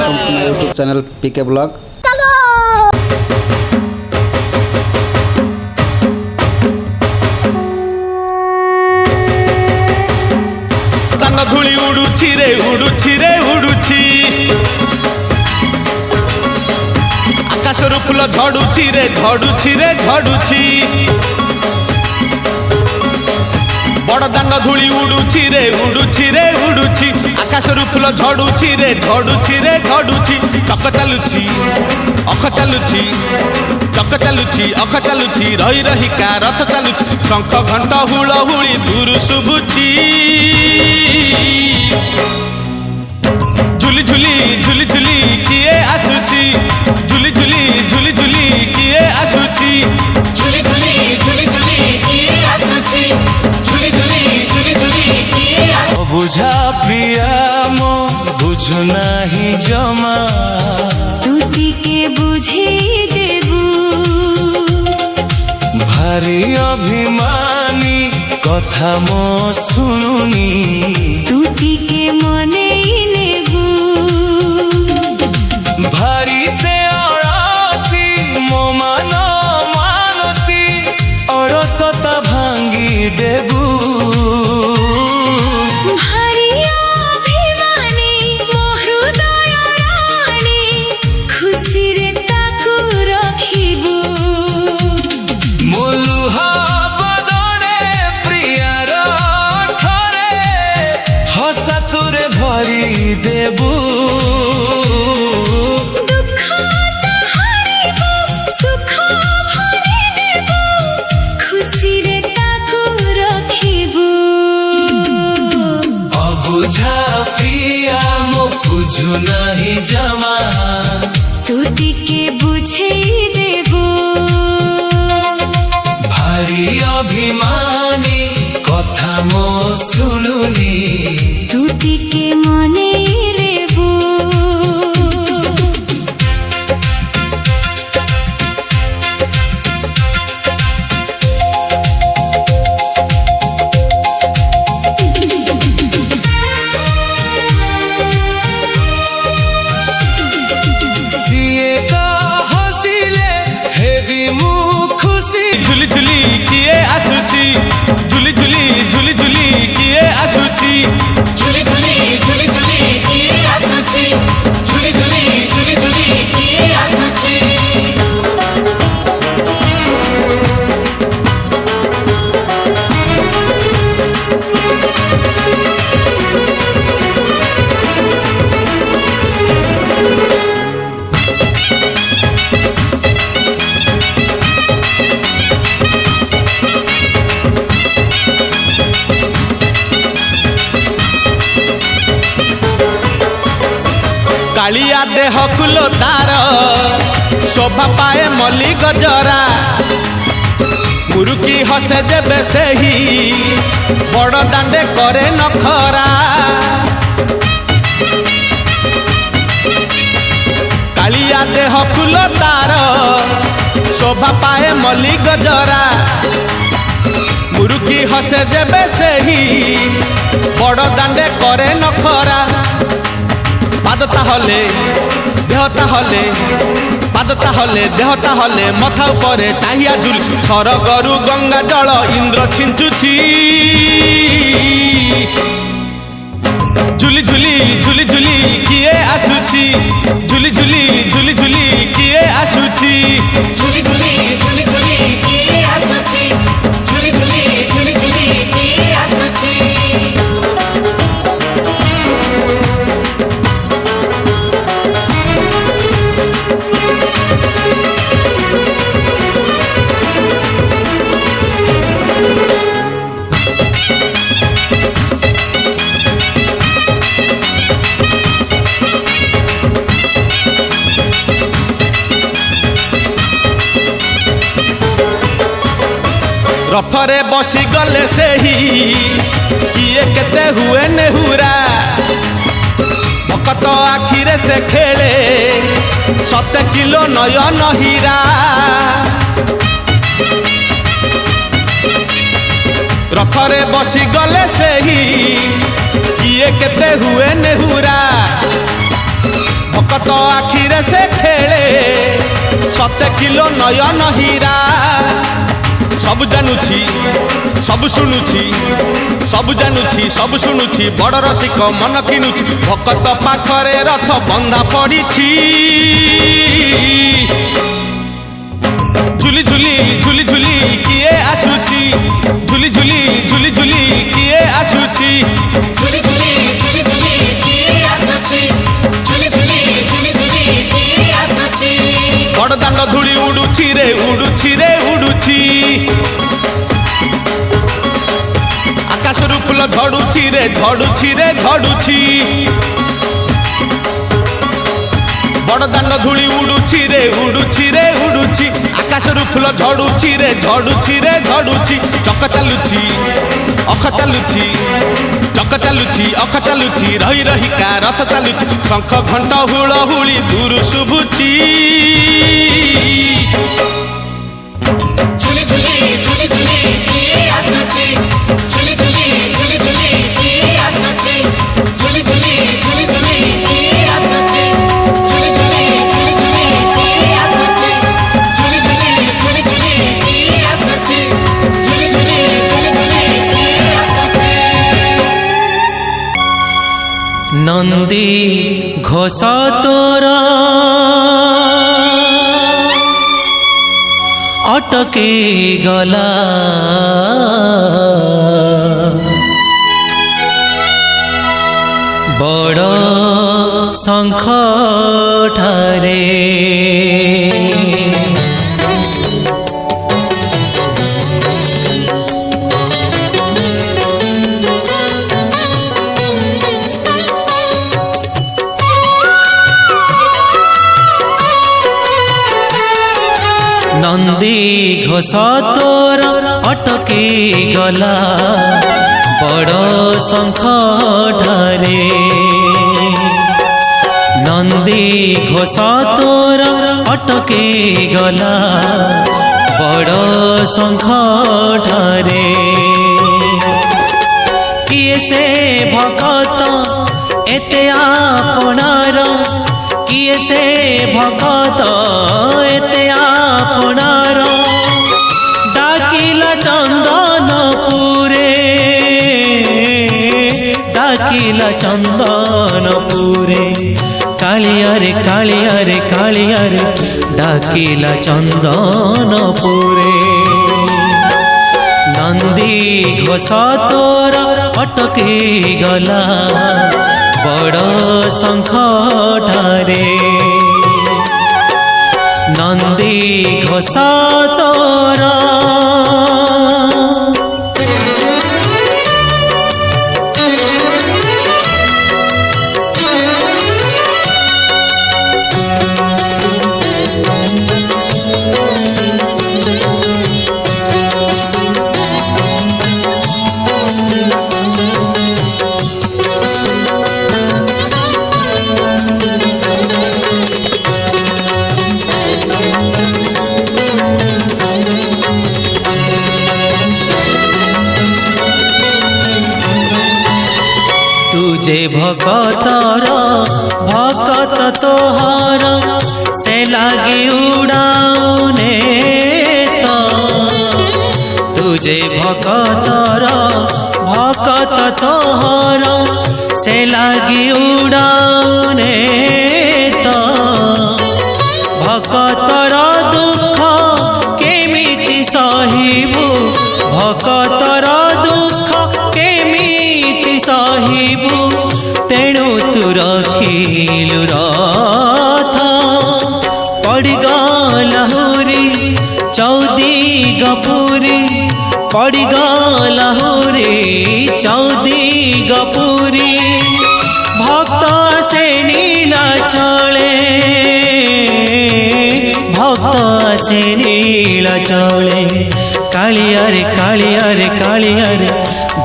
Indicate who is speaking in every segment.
Speaker 1: welcome to my YouTube channel PK Vlog.
Speaker 2: तान धूली उड़ुछि रे उड़ुछि रे उड़ुछि आकाशरू फूल झड़ुछि रे झड़ुछि रे झड़ुछि बड़ दान धूली उड़ुछि रे उड़ुछि रे उड़ुछि आकाशरू फूल झड़ुछि रे झड़ुछि रे झड़ुछि चक चालुछि अख चालुछि चक चालुछि अख चालुछि रही रही का रथ चालुछि शंख घंट हुलहुली दूर शुभुछि झुली झुली झुली झुली किए आसुछि झुली झुली झुली झुली किए आसुछि
Speaker 3: झुली झुली झुली झुली किए आसुछि झुली झुली झुली झुली किए आसुछि
Speaker 4: बुझा प्रिया मो बुझु नाही जमा
Speaker 5: तू टिके बुझी देबू
Speaker 4: भारी अभिमानी कथा मो सुनुनी
Speaker 5: तू टिके मने नेबू
Speaker 4: भारी से अड़ासी मो मान मानसी अड़सता भांगी देबू
Speaker 5: भारी अभिमानी मो हृदय राणी खुशी रे ताकू रखिबू
Speaker 4: मोलुहा बदने प्रियार ठरे हसा तुरे भरी देबू
Speaker 5: दुख हारिबू सुख भरी देबू खुशी रे ताकू रखिबू
Speaker 4: अबुझा प्रिया मो बुझु नाही जमा
Speaker 5: तू टिके बुझेई देबू
Speaker 4: भारी अभिमानी कथा मो सुनुनी
Speaker 5: तू टिके मने रेबू
Speaker 4: सिए का हसिले हेबी मु खुशी
Speaker 2: झुली झुली किए आसुछि झुली झुली झुली झुली किए आसुछि
Speaker 3: झुली झुली झुली झुली किए आसुछि झुली झुली झुली झुली किए आसुछि
Speaker 2: कालिया देह कुलो तार शोभा पाए मल्ली गजरा मुरुकी हसे जेबे सेही बड़ दांडे करे नखरा कालिया देह कुलो तार शोभा पाए मल्ली गजरा मुरुकी हसे जेबे सेही बड़ दांडे करे नखरा पादता हले देहता हले पादता हले देहता हले मथा उपरे टाहिया झुल सरगरु गंगा जल इंद्र छिंचुछि झुली झुली झुली झुली किए आसुछि झुली झुली झुली झुली किए आसुछि
Speaker 3: झुली झुली झुली झुली किए आसुछि झुली झुली झुली झुली किए आसुछि
Speaker 2: रथरे बसी गले सेही किए केते हुए नेहुरा भकत आखिरे से खेले 7 किलो नयन हीरा रथरे बसी गले सेही किए केते हुए नेहुरा भकत तते किलो नयन हीरा सब जानुछि सब शुणुछि सब जानुछि सब शुणुछि बड़ रसिक मन किणुछि भकत पाखरे रथ बंधा पड़िछि झुली झुली झुली झुली किए आसुछि झुली झुली झुली झुली किए आसुछि
Speaker 3: झुली झुली झुली झुली किए आसुछि झुली झुली झुली झुली किए आसुछि
Speaker 2: बड़ दांड धूली उडुछि रे उडुछि रे उडुछि आकाशरू फूल झड़ुछि रे झड़ुछि रे झड़ुछि बड़ दांड धूली उडुछि रे उडुछि रे उडुछि आकाशरू फूल झड़ुछि रे झड़ुछि रे झड़ुछि चक चालुछि अख चालुछि चक चालुछि अख चालुछि रही रही का रथ चालुछि शंख घंट हुलहुली दूर शुभुछि
Speaker 3: झुली झुली झुली झुली किए आसुछि झुली झुली झुली झुली किए आसुछि झुली झुली झुली झुली किए आसुछि झुली झुली झुली झुली किए आसुछि झुली झुली झुली झुली किए आसुछि झुली झुली झुली झुली किए आसुछि
Speaker 4: नंदी घोष तोरा अटके गला बड़ शंख ठारे नंदी घोष तोर अटके गला बड़ शंख ठारे नंदी घोष तोर अटके गला बड़ शंख ठारे किए से भगत एते आपणार किए से भगत एते आपणार डाकिला चंदनपुरे डाकिला चंदनपुरे कालियारे कालियारे कालियारे डाकिला चंदनपुरे नंदी घोष तोर अटके गला बड़ शंख ठारे नंदी घोष तोरा तुझे भगतर भगत तोहर से लागे उड़ाने तो तुझे भगतर भगत तोहर से लागे उड़ाने तो भगतर दुख केमिति सहिबु भगतर दुख केमिति सहिबु तेणु तू रखिलु रथ पड़गला हुरी चौदी गपुरी पड़गला हुरी चौदी गपुरी भक्त से नीला चले भक्त से नीला चले कालियारे कालियारे कालियारे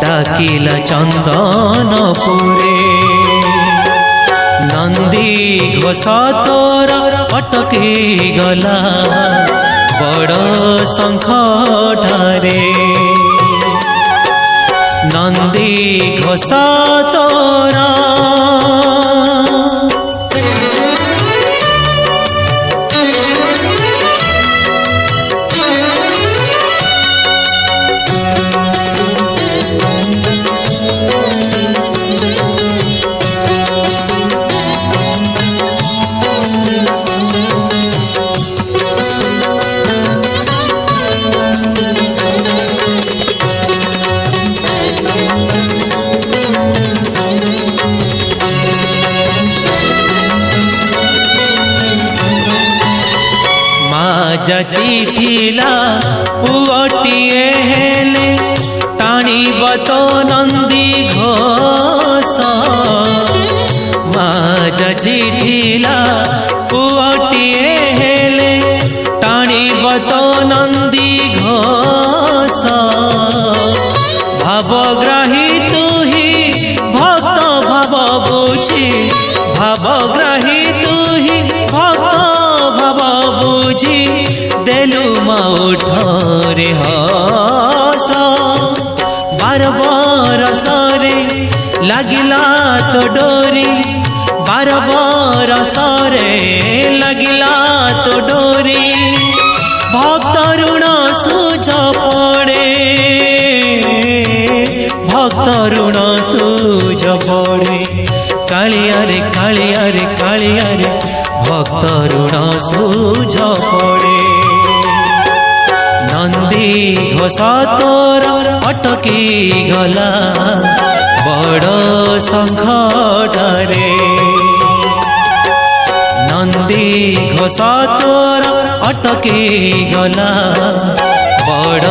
Speaker 4: डाकिला चंदनपुरे नंदी घोष तोर अटके गला बड़ शंख ठारे नंदी घोष तोरा ଯାଚିଥିଲା ପୁଅଟିଏ ହେଲେ ଟାଣିବ ତ ନନ୍ଦୀ ଘୋଷ ମା ଯାଚିଥିଲା ପୁଅଟିଏ ହେଲେ ଟାଣିବ ତ ନନ୍ଦୀ ଘୋଷ ଭାବଗ୍ରାହୀ ତୁହି ଭକ୍ତ ଭାବ ବୁଝି ଭାବଗ୍ରାହୀ ତୁହି ଭକ୍ତ ଭାବ ବୁଝି ଦେଲୁ ମାଉଠରେ ହସ ବାର ବରଷରେ ଲାଗିଲା ତ ଡୋରି ବାର ବରଷରେ ଲାଗିଲା ତ ଡୋରି ଭକ୍ତ ଋଣ ସୁଝ ପଡ଼େ ভক্ত ঋণ সুঝ পড়ে কালিয়ারে কালিয়ারে কালিয়ারে ভক্ত ঋণ সুঝ পড়ে নন্দী ঘোষ তোর অটকি গলা বড় সংকটরে নন্দী ঘোষ তোর অটকি গলা বড়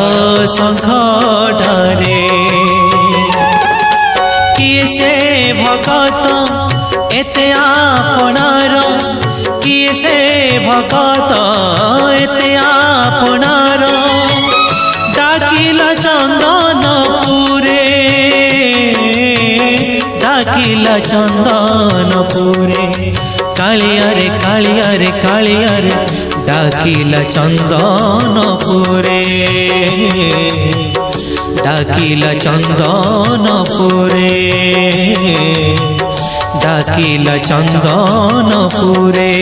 Speaker 4: সংকটরে কিয়ে সে ভকত এতে আপনার কিয়ে সে ভকত এতে আপনার ডাকিলা চন্দনপুরে ডাকিলা চন্দনপুরে কালিয়ারে কালিয়ারে কালিয়ারে ডাকিলা চন্দনপুরে ডাকিলা চন্দনপুরে ডাকিলা চন্দনপুরে